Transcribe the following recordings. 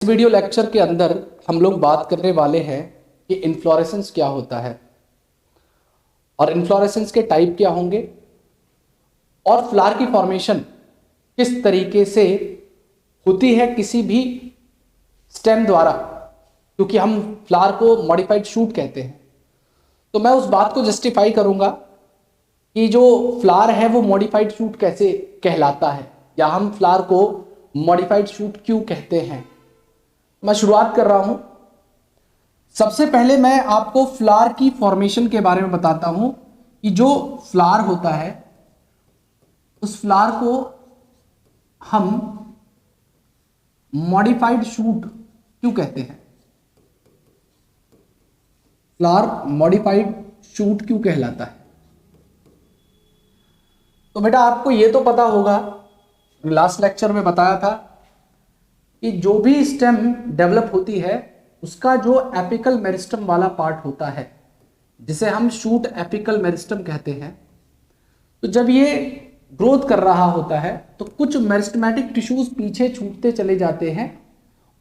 इस video lecture के अंदर हम लोग बात करने वाले हैं कि इन्फ्लोरेसेंस क्या होता है और इन्फ्लोरेसेंस के टाइप क्या होंगे और फ्लावर की फॉर्मेशन किस तरीके से होती है किसी भी स्टेम द्वारा, क्योंकि हम फ्लावर को मॉडिफाइड शूट कहते हैं। तो मैं उस बात को जस्टिफाई करूंगा कि जो फ्लावर है वो मॉडिफाइड शूट कैसे कहलाता है या हम फ्लावर को मॉडिफाइड शूट क्यों कहते हैं। मैं शुरुआत कर रहा हूं। सबसे पहले मैं आपको फ्लावर की फॉर्मेशन के बारे में बताता हूं कि जो फ्लावर होता है उस फ्लावर को हम मॉडिफाइड शूट क्यों कहते हैं। फ्लावर मॉडिफाइड शूट क्यों कहलाता है। तो बेटा आपको यह तो पता होगा, लास्ट लेक्चर में बताया था कि जो भी स्टेम डेवलप होती है उसका जो एपिकल मेरिस्टम वाला पार्ट होता है जिसे हम शूट एपिकल मेरिस्टम कहते हैं, तो जब ये ग्रोथ कर रहा होता है तो कुछ मेरिस्टमैटिक टिश्यूज पीछे छूटते चले जाते हैं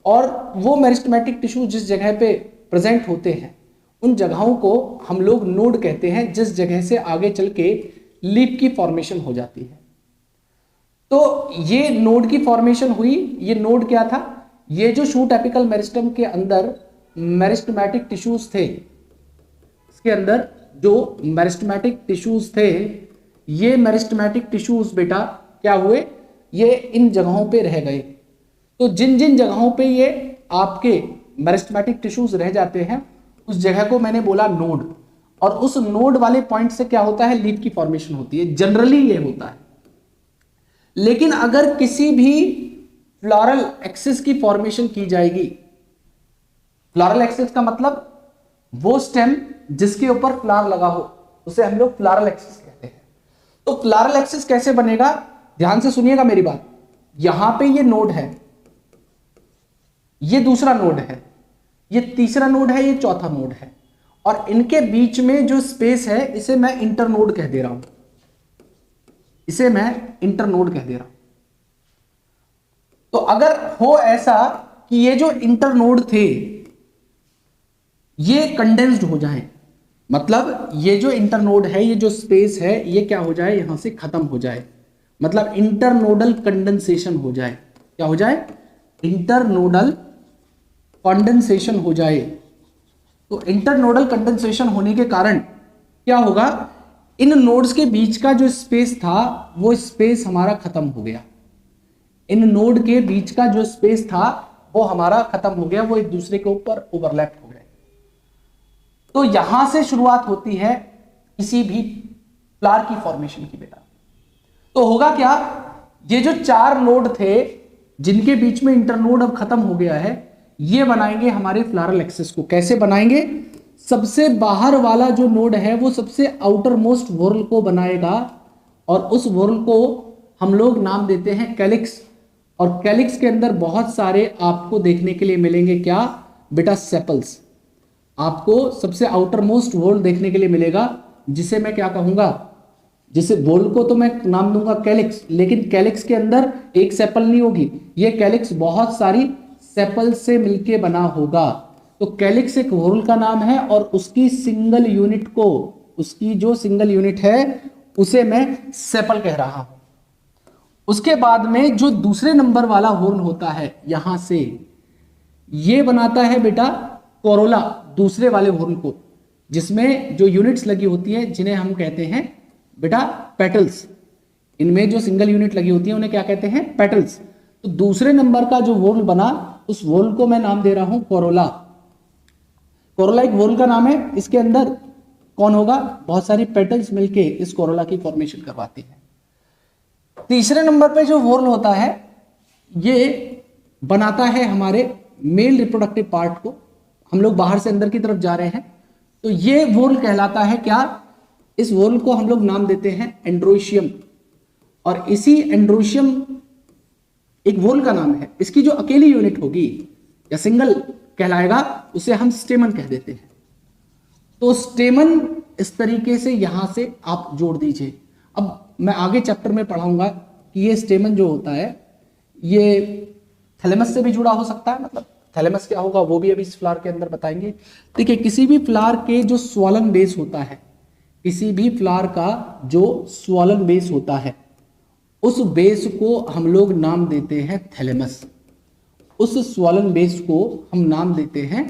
और वो मेरिस्टमैटिक टिश्यू जिस जगह पे प्रेजेंट होते हैं उन जगहों को हम लोग नोड कहते हैं, जिस जगह से आगे चल के लीफ की फॉर्मेशन हो जाती है। तो ये नोड की फॉर्मेशन हुई। ये नोड क्या था? ये जो शूट एपिकल मेरिस्टम के अंदर मेरिस्टमैटिक टिश्यूज थे, इसके अंदर जो मेरिस्टमैटिक टिश्यूज थे, ये मेरिस्टमैटिक टिश्यूज बेटा क्या हुए, ये इन जगहों पे रह गए। तो जिन जिन जगहों पे ये आपके मेरिस्टमैटिक टिश्यूज रह जाते हैं उस जगह को मैंने बोला नोड, और उस नोड वाले पॉइंट से क्या होता है, लीफ की फॉर्मेशन होती है। जनरली ये होता है। लेकिन अगर किसी भी फ्लोरल एक्सिस की फॉर्मेशन की जाएगी, फ्लोरल एक्सिस का मतलब वो स्टेम जिसके ऊपर फ्लावर लगा हो उसे हम लोग फ्लोरल एक्सिस कहते हैं। तो फ्लोरल एक्सिस कैसे बनेगा, ध्यान से सुनिएगा मेरी बात। यहां पे ये नोड है, ये दूसरा नोड है, ये तीसरा नोड है, ये चौथा नोड है, और इनके बीच में जो स्पेस है इसे मैं इंटरनोड कह दे रहा हूं, इसे मैं इंटरनोड कह दे रहा हूं। तो अगर हो ऐसा कि ये जो इंटरनोड थे ये कंडेंस्ड हो जाएं, मतलब ये जो इंटरनोड है, ये जो स्पेस है, ये क्या हो जाए, यहां से खत्म हो जाए, मतलब इंटरनोडल कंडेंसेशन हो जाए। क्या हो जाए? इंटरनोडल कंडेंसेशन हो जाए। तो इंटरनोडल कंडेंसेशन होने के कारण क्या होगा, इन नोड्स के बीच का जो स्पेस था वो स्पेस हमारा खत्म हो गया। इन नोड के बीच का जो स्पेस था वो हमारा खत्म हो गया, वो एक दूसरे के ऊपर ओवरलैप हो गए। तो यहां से शुरुआत होती है किसी भी फ्लावर की फॉर्मेशन की बेटा। तो होगा क्या, ये जो चार नोड थे जिनके बीच में इंटरनोड अब खत्म हो गया है, ये बनाएंगे हमारे फ्लोरल एक्सिस को। कैसे बनाएंगे? सबसे बाहर वाला जो नोड है वो सबसे आउटर मोस्ट वोरल को बनाएगा, और उस वोरल को हम लोग नाम देते हैं कैलिक्स। और कैलिक्स के अंदर बहुत सारे आपको देखने के लिए मिलेंगे क्या बेटा, सेपल्स। आपको सबसे आउटर मोस्ट वोरल देखने के लिए मिलेगा, जिसे मैं क्या कहूंगा, जिसे वोरल को तो मैं नाम दूंगा कैलिक्स, लेकिन कैलिक्स के अंदर एक सेपल नहीं होगी, ये कैलिक्स बहुत सारी सेपल से मिलके बना होगा। तो कैलिक्स एक वोरल का नाम है, और उसकी सिंगल यूनिट को, उसकी जो सिंगल यूनिट है उसे मैं सेपल कह रहा हूं। उसके बाद में जो दूसरे नंबर वाला वोरल होता है, यहां से ये बनाता है बेटा कोरोला, दूसरे वाले वोरल को, जिसमें जो यूनिट्स लगी होती है जिन्हें हम कहते हैं बेटा पेटल्स। इनमें जो सिंगल यूनिट लगी होती है उन्हें क्या कहते हैं, पेटल्स। तो दूसरे नंबर का जो वोरल बना उस वोरल को मैं नाम दे रहा हूं कोरोला। कोरोला एक वोरल का नाम है, इसके अंदर कौन होगा, बहुत सारी पेटल्स मिलके इस कोरोला की फॉर्मेशन करवाती है। तीसरे नंबर पे जो वोरल होता है ये बनाता है हमारे मेल रिप्रोडक्टिव पार्ट को। हम लोग बाहर से अंदर की तरफ जा रहे हैं, तो ये वोरल कहलाता है क्या, इस वोरल को हम लोग नाम देते हैं एंड्रोशियम। और इसी एंड्रोशियम एक वोरल का नाम है, इसकी जो अकेली यूनिट होगी या सिंगल कहलाएगा उसे हम स्टेमन कह देते हैं। तो स्टेमन इस तरीके से यहां से आप जोड़ दीजिए। अब मैं आगे चैप्टर में पढ़ाऊंगा कि ये स्टेमन जो होता है ये थैलेमस से भी जुड़ा हो सकता है। मतलब थैलेमस क्या होगा वो भी अभी इस फ्लावर के अंदर बताएंगे। देखिए किसी भी फ्लावर के जो स्वॉलन बेस होता है, किसी भी फ्लावर का जो स्वॉलन बेस होता है, उस बेस को हम लोग नाम देते हैं थैलेमस। उस स्वॉलन बेस को हम नाम देते हैं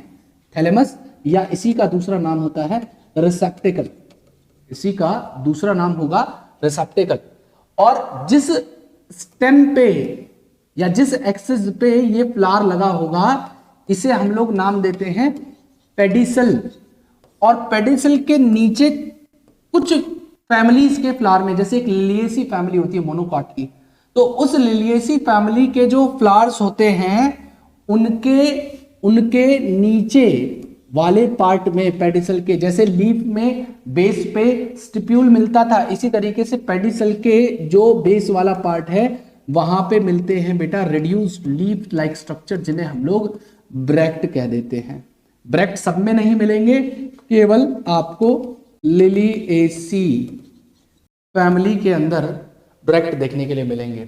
थैलेमस, या इसी का दूसरा नाम होता है रिसेप्टेकल। इसी का दूसरा नाम होगा रिसेप्टेकल। और जिस स्टेम पे या जिस एक्सिस पे ये फ्लावर लगा होगा, इसे हम लोग नाम देते हैं पेडिसल। और पेडिसल के नीचे कुछ फैमिलीज के फ्लावर में, जैसे एक लिलिएसी फैमिली होती है मोनोकॉट की, तो उस लिलिएसी फैमिली के जो फ्लावर्स होते हैं उनके नीचे वाले पार्ट में पेडिसल के, जैसे लीफ में बेस पे स्टिप्यूल मिलता था, इसी तरीके से पेडिसल के जो बेस वाला पार्ट है वहां पे मिलते हैं बेटा रेड्यूस्ड लीफ लाइक स्ट्रक्चर, जिन्हें हम लोग ब्रैक्ट कह देते हैं। ब्रैक्ट सब में नहीं मिलेंगे, केवल आपको लिलिएसी फैमिली के अंदर ब्रैक्ट देखने के लिए मिलेंगे।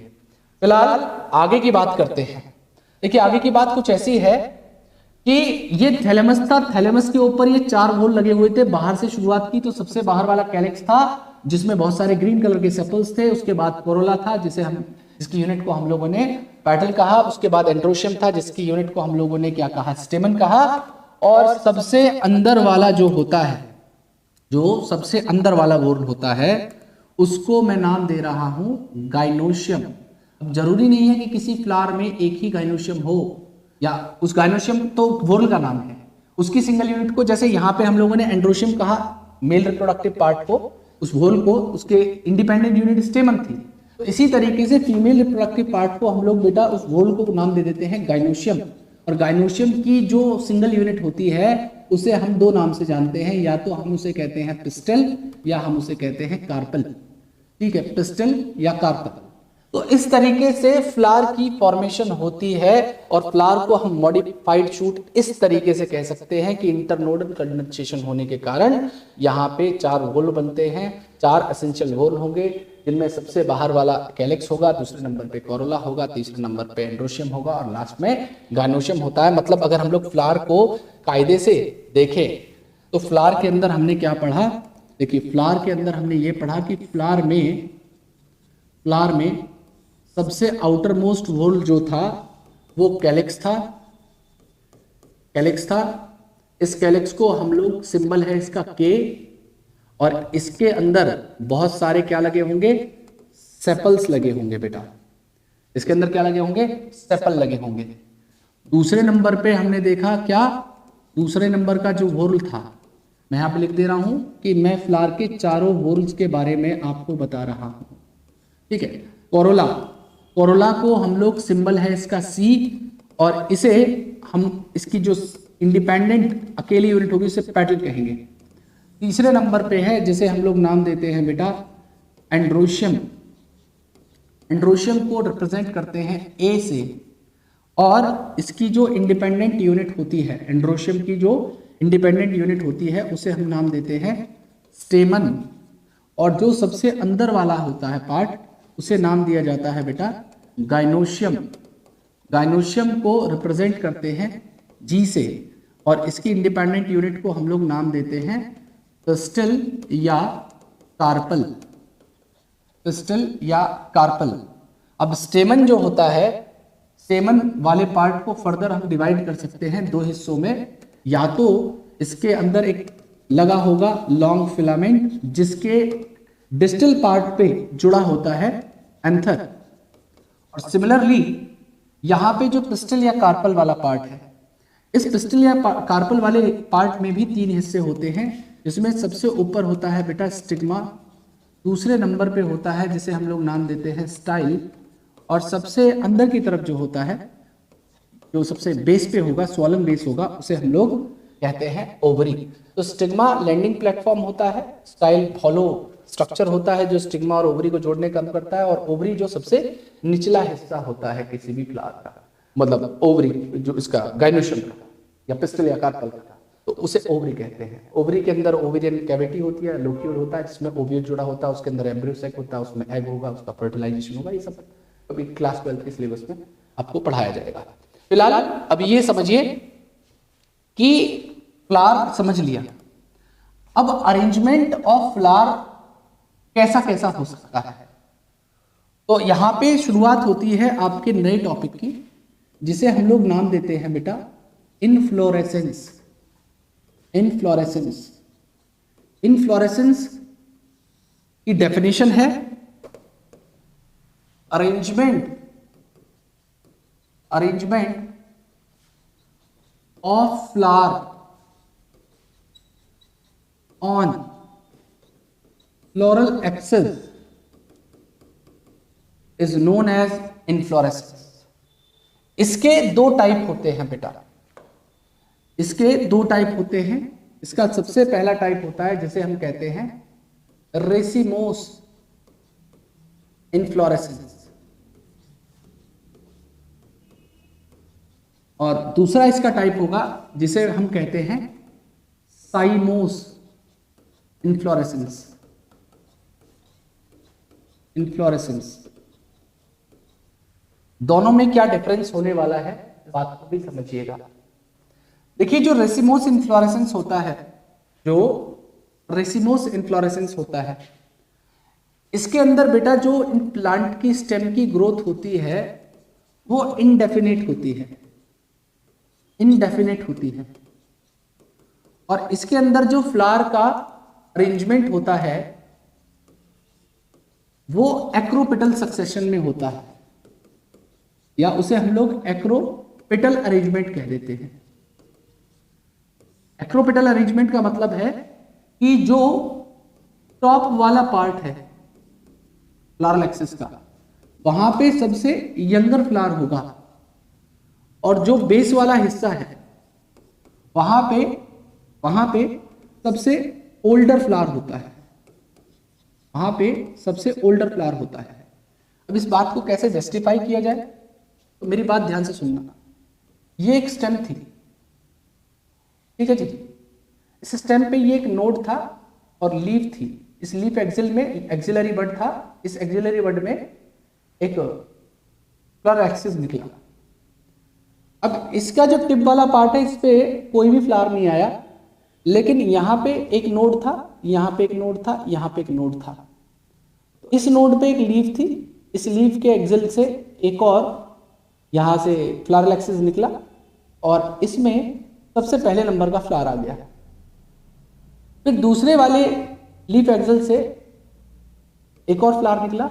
फिलहाल आगे की बात करते हैं। देखिए आगे की बात कुछ ऐसी है कि ये थैलेमस था, थैलेमस के ऊपर ये 4 होल लगे हुए थे। बाहर से शुरुआत की तो सबसे बाहर वाला कैलेक्स था जिसमें बहुत सारे ग्रीन कलर के सेपल्स थे। उसके बाद कोरोला था जिसकी यूनिट को हम लोगों ने पेटल कहा। उसके बाद एंड्रोशियम था जिसकी यूनिट को हम लोगों ने क्या कहा, स्टेमन कहा। और सबसे अंदर वाला जो होता है, जो सबसे अंदर वाला वोर्ल होता है, उसको मैं नाम दे रहा हूं गाइनोशियम। अब जरूरी नहीं है कि किसी फ्लावर में एक ही गाइनोशियम हो, या उस गाइनोशियम तो वोर्ल का नाम है, उसकी सिंगल यूनिट को, जैसे यहाँ पे हम लोगों ने एंड्रोशियम कहा मेल रिप्रोडक्टिव पार्ट को, उस वोल को, उसके इंडिपेंडेंट यूनिट स्टेमन थी। तो इसी तरीके से फीमेल रिप्रोडक्टिव पार्ट को हम लोग बेटा उस वोल को नाम दे देते हैं गाइनोशियम। और गाइनोशियम की जो सिंगल यूनिट होती है उसे हम 2 नाम से जानते हैं, या तो हम उसे कहते हैं पिस्टल या हम उसे कहते हैं कार्पल। ठीक है, पिस्टल या कार्पल। तो इस तरीके से फ्लावर की फॉर्मेशन होती है, और फ्लावर को हम मॉडिफाइड शूट इस तरीके से कह सकते हैं कि इंटरनोडल कंडेंसेशन होने के कारण यहाँ पे 4 होल बनते हैं। 4 एसेंशियल होल होंगे, जिनमें सबसे बाहर वाला कैलेक्स होगा, दूसरे नंबर पे कोरोला होगा, तीसरे नंबर पे एंड्रोशियम होगा, और लास्ट में गाइनोशियम होता है। मतलब अगर हम लोग फ्लावर को कायदे से देखें तो फ्लावर के अंदर हमने क्या पढ़ा, देखिए फ्लावर के अंदर हमने ये पढ़ा कि फ्लावर में सबसे आउटर मोस्ट होल जो था वो कैलेक्स था। इस कैलेक्स को हम लोग, सिंबल है इसका K, और इसके अंदर बहुत सारे क्या लगे होंगे, सेपल्स लगे होंगे बेटा। इसके अंदर क्या लगे होंगे, सेपल लगे होंगे। दूसरे नंबर पे हमने देखा क्या, दूसरे नंबर का जो होल था, मैं यहाँ पे लिख दे रहा हूं कि मैं फ्लावर के 4 होल्स के बारे में आपको बता रहा हूं। ठीक है, कोरोला को हम लोग, सिंबल है इसका C, और इसे हम, इसकी जो इंडिपेंडेंट अकेली यूनिट होगी उसे पेटल कहेंगे। तीसरे नंबर पे है जिसे हम लोग नाम देते हैं बेटा एंड्रोशियम। एंड्रोशियम को रिप्रेजेंट करते हैं A से, और इसकी जो इंडिपेंडेंट यूनिट होती है, एंड्रोशियम की जो इंडिपेंडेंट यूनिट होती है उसे हम नाम देते हैं स्टेमन। और जो सबसे अंदर वाला होता है पार्ट, उसे नाम दिया जाता है बेटा गाइनोशियम। गाइनोशियम को रिप्रेजेंट करते हैं G से, और इसकी इंडिपेंडेंट यूनिट को हम लोग नाम देते हैं पिस्टल या कार्पल। पिस्टल या कार्पल। अब स्टेमन जो होता है, स्टेमन वाले पार्ट को फर्दर हम डिवाइड कर सकते हैं 2 हिस्सों में। या तो इसके अंदर एक लगा होगा लॉन्ग फिलामेंट जिसके डिस्टल पार्ट पे जुड़ा होता है एंथर, और सिमिलरली यहाँ पे जो पिस्टल या कार्पल वाला पार्ट है, इस पिस्टल या कार्पल वाले पार्ट में भी 3 हिस्से होते हैं, जिसमें सबसे ऊपर होता है बेटा स्टिग्मा, दूसरे नंबर पे होता है जिसे हम लोग नाम देते हैं स्टाइल, और सबसे अंदर की तरफ जो होता है, जो सबसे बेस पे होगा, स्वॉलन बेस होगा, उसे हम लोग कहते हैं ओवरी। तो स्टिग्मा लैंडिंग प्लेटफॉर्म होता है, स्टाइल हॉलो स्ट्रक्चर होता है जो स्टिग्मा और ओवरी को जोड़ने का काम करता है, और ओवरी जो सबसे निचला हिस्सा होता है किसी भी फ्लावर का, मतलब ओवरी जो इसका गाइनोशियम का या पिस्टल या कार्पल का, तो उसे ओवरी कहते हैं। ओवरी के अंदर ओवेरियन कैविटी होती है, लोक्यूल होता है जिसमें ओव्यूल जुड़ा होता है, उसके अंदर एम्ब्रियो सैक होता है, उसमें एग होगा, उसका फर्टिलाइजेशन होगा। ये सब अभी क्लास 12 के सिलेबस में आपको पढ़ाया जाएगा। फिलहाल अब ये समझिए कि फ्लावर समझ लिया, अब अरेंजमेंट ऑफ फ्लावर कैसा कैसा हो सकता है। तो यहां पे शुरुआत होती है आपके नए टॉपिक की, जिसे हम लोग नाम देते हैं बेटा इनफ्लोरेसेंस। इनफ्लोरेसेंस, इनफ्लोरेसेंस की डेफिनेशन है arrangement of flower on floral axis is known as inflorescence. इसके दो टाइप होते हैं बेटा, इसके दो टाइप होते हैं। इसका सबसे पहला टाइप होता है जिसे हम कहते हैं रेसिमोस इनफ्लोरेसेंस, और दूसरा इसका टाइप होगा जिसे हम कहते हैं साइमोस इनफ्लोरेसेंस। दोनों में क्या डिफरेंस होने वाला है, इस बात को भी समझिएगा। देखिए जो रेसिमोस इनफ्लोरेसेंस होता है, जो रेसिमोस इनफ्लोरेसेंस होता है, इसके अंदर बेटा जो इन प्लांट की स्टेम की ग्रोथ होती है वो इनडेफिनेट होती है, इनडेफिनेट होती है। और इसके अंदर जो फ्लावर का अरेंजमेंट होता है वो एक्रोपेटल सक्सेशन में होता है, या उसे हम लोग एक्रोपेटल अरेंजमेंट कह देते हैं। एक्रोपेटल अरेंजमेंट का मतलब है कि जो टॉप वाला पार्ट है फ्लावरल एक्सिस का, वहां पे सबसे यंगर फ्लावर होगा, और जो बेस वाला हिस्सा है वहां पे सबसे ओल्डर फ्लावर होता है, वहां पे सबसे ओल्डर फ्लावर होता है। अब इस बात को कैसे जस्टिफाई किया जाए, तो मेरी बात ध्यान से सुनना। ये एक स्टेम थी, ठीक है जी। इस स्टेम पे ये एक नोड था और लीफ थी। इस लीफ एक्सिल में एक्सिलरी बड था, इस एक्सिलरी बड में एक फ्लावर एक्सिस निकला। अब इसका जो टिप वाला पार्ट है, इस पे कोई भी फ्लावर नहीं आया, लेकिन यहाँ पे एक नोड था, यहाँ पे एक नोड था, यहाँ पे एक नोड था। तो इस नोड पे एक लीफ थी, इस लीफ के एक्सिल से एक और यहाँ से फ्लावरल एक्सिस निकला, और इसमें सबसे पहले नंबर का फ्लावर आ गया। फिर दूसरे वाले लीफ एक्सिल से एक और फ्लावर निकला,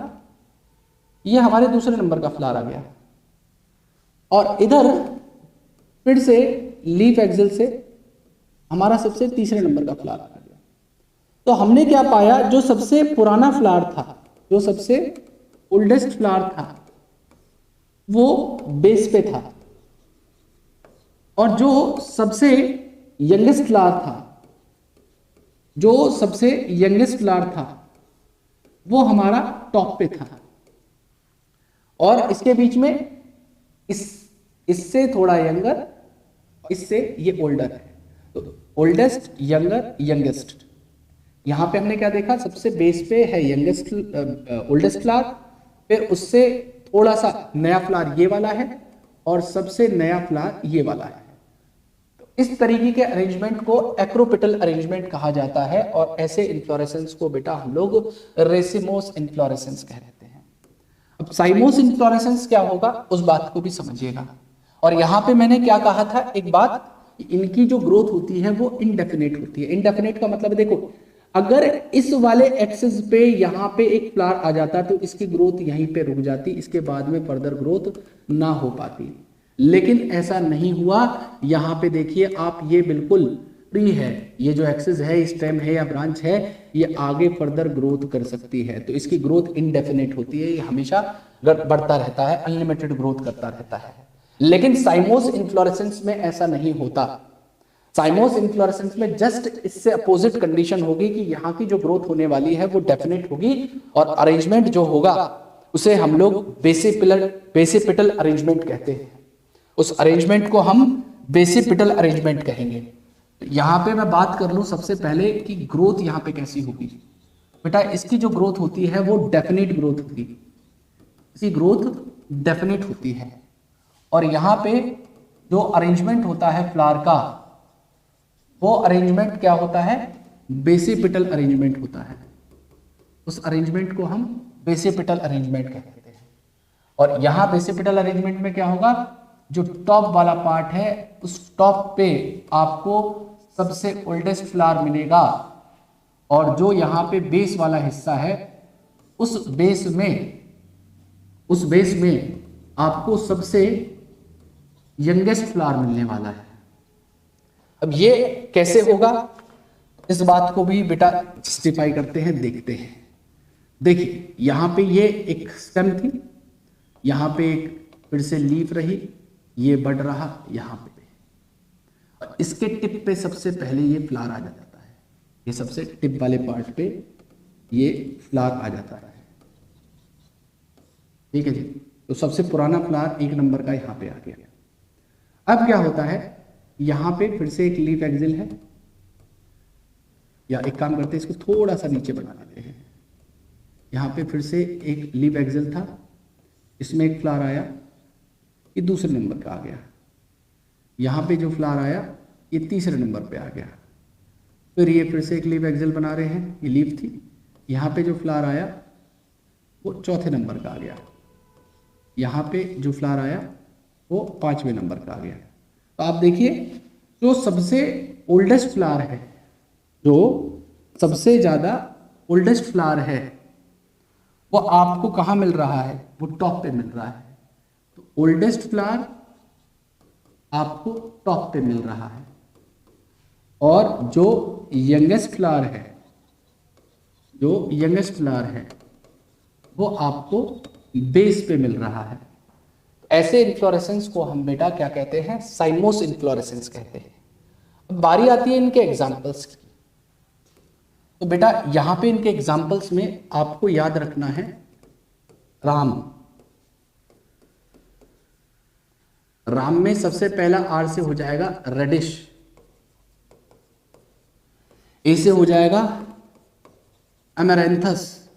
ये हमारे दूसरे नंबर का फ्लावर आ गया। और इधर फिर से लीफ एक्सिल से हमारा सबसे तीसरे नंबर का फ्लावर आ गया। तो हमने क्या पाया, जो सबसे पुराना फ्लावर था, जो सबसे ओल्डेस्ट फ्लावर था, वो बेस पे था, और जो सबसे यंगेस्ट फ्लावर था, जो सबसे यंगेस्ट फ्लावर था, वो हमारा टॉप पे था। और इसके बीच में इससे थोड़ा यंगर, इससे ये ओल्डर है। तो ओल्डेस्ट, यंगर, यंगेस्ट। यहां पे हमने क्या देखा, सबसे बेस पे है यंगेस्ट ओल्डेस्ट फ्लावर, फिर उससे थोड़ा सा नया फ्लावर ये वाला है, और सबसे नया फ्लावर ये वाला है। तो इस तरीके के अरेंजमेंट को एक्रोपेटल अरेंजमेंट कहा जाता है, और ऐसे इन्फ्लोरेसेंस को बेटा हम लोग रेसिमोस इन्फ्लोरेसेंस कह देते हैं। अब साइमोस इन्फ्लोरेसेंस क्या होगा, उस बात को भी समझिएगा। और यहां पे मैंने क्या कहा था, एक बात, इनकी जो ग्रोथ होती है वो इनडेफिनेट होती है। इनडेफिनेट का मतलब देखो, अगर इस वाले एक्सिस पे यहाँ पे एक फ्लावर आ जाता तो इसकी ग्रोथ यहीं पे रुक जाती, इसके बाद में फर्दर ग्रोथ ना हो पाती। लेकिन ऐसा नहीं हुआ। यहाँ पे देखिए आप, ये बिल्कुल फ्री है, ये जो एक्सिस है, स्टेम है या ब्रांच है, ये आगे फर्दर ग्रोथ कर सकती है। तो इसकी ग्रोथ इनडेफिनेट होती है, ये हमेशा बढ़ता रहता है, अनलिमिटेड ग्रोथ करता रहता है। लेकिन साइमोस इन्फ्लोरेसेंस में ऐसा नहीं होता। साइमोस इन्फ्लोरेसेंस में जस्ट इससे अपोजिट कंडीशन होगी कि यहाँ की जो ग्रोथ होने वाली है वो डेफिनेट होगी, और अरेंजमेंट जो होगा उसे हम लोग बेसिपिटल अरेंजमेंट कहते हैं। उस अरेंजमेंट को हम बेसिपिटल अरेंजमेंट कहेंगे। तो यहाँ पे मैं बात कर लूँ सबसे पहले कि ग्रोथ यहाँ पे कैसी होगी। बेटा इसकी जो ग्रोथ होती है वो डेफिनेट ग्रोथ होगी, इसकी ग्रोथ डेफिनेट होती है। और यहाँ पे जो अरेंजमेंट होता है फ्लावर का, वो अरेंजमेंट क्या होता है, बेसिपिटल अरेंजमेंट होता है। उस अरेंजमेंट को हम बेसिपिटल अरेंजमेंट कहते हैं। और यहाँ बेसिपिटल अरेंजमेंट में क्या होगा, जो टॉप वाला पार्ट है उस टॉप पे आपको सबसे ओल्डेस्ट फ्लावर मिलेगा, और जो यहाँ पे बेस वाला हिस्सा है उस बेस में आपको सबसे यंगेस्ट फ्लावर मिलने वाला है। अब ये कैसे होगा, इस बात को भी बेटा जस्टिफाई करते हैं, देखते हैं। देखिए यहाँ पे ये एक स्टेम थी, यहाँ पे एक फिर से लीफ रही, ये बढ़ रहा यहाँ पे, और इसके टिप पे सबसे पहले ये फ्लावर आ जाता है। ये सबसे टिप वाले पार्ट पे ये फ्लावर आ जाता है। ठीक है जी। तो सबसे पुराना फ्लावर 1 नंबर का यहाँ पे आ गया। अब क्या होता है, यहाँ पे फिर से एक लीफ एक्सिल है, या एक काम करते हैं इसको थोड़ा सा नीचे बना देते हैं। यहाँ पे फिर से एक लीफ एक्सिल था, इसमें एक फ्लावर आया, ये दूसरे नंबर का आ गया। यहाँ पे जो फ्लावर आया ये तीसरे नंबर पे आ गया। फिर ये फिर से एक लीफ एक्सिल बना रहे हैं, ये लीफ थी, यहाँ पे जो फ्लावर आया वो चौथे नंबर का आ गया। यहाँ पे जो फ्लावर आया वो 5वें नंबर का आ गया। तो आप देखिए जो सबसे ओल्डेस्ट फ्लावर है, जो सबसे ज़्यादा ओल्डेस्ट फ्लावर है, वो आपको कहाँ मिल रहा है, वो टॉप पे मिल रहा है। तो ओल्डेस्ट फ्लावर आपको टॉप पे मिल रहा है, और जो यंगेस्ट फ्लावर है, वो आपको बेस पे मिल रहा है। ऐसे इन्फ्लोरेसेंस को हम बेटा क्या कहते हैं, साइमोस इन्फ्लोरेसेंस कहते हैं। अब बारी आती है इनके एग्जाम्पल्स की। तो बेटा यहां पे इनके एग्जाम्पल्स में आपको याद रखना है राम में सबसे पहला आर से हो जाएगा रेडिश, ए से हो जाएगा अमेरेंथस,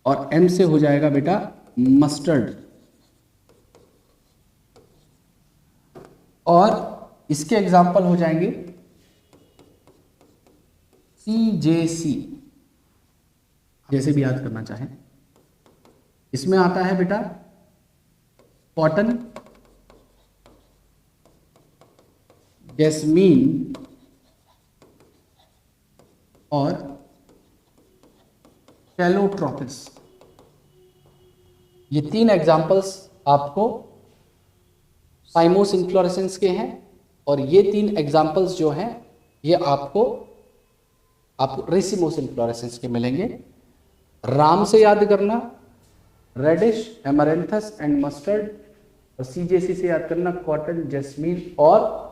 और एम से हो जाएगा बेटा मस्टर्ड। और इसके एग्जाम्पल हो जाएंगे CJC, जैसे भी याद करना चाहें। इसमें आता है बेटा कॉटन, जैस्मीन और कैलोट्रोपिस। ये 3 एग्जाम्पल्स आपको साइमोस इन्फ्लोरेसेंस के हैं, और ये 3 एग्जाम्पल्स जो हैं ये आपको रेसिमोस इन्फ्लोरेसेंस के मिलेंगे। राम से याद करना रेडिश, एमरेंथस एंड मस्टर्ड, और CJC से याद करना कॉटन, जैस्मीन और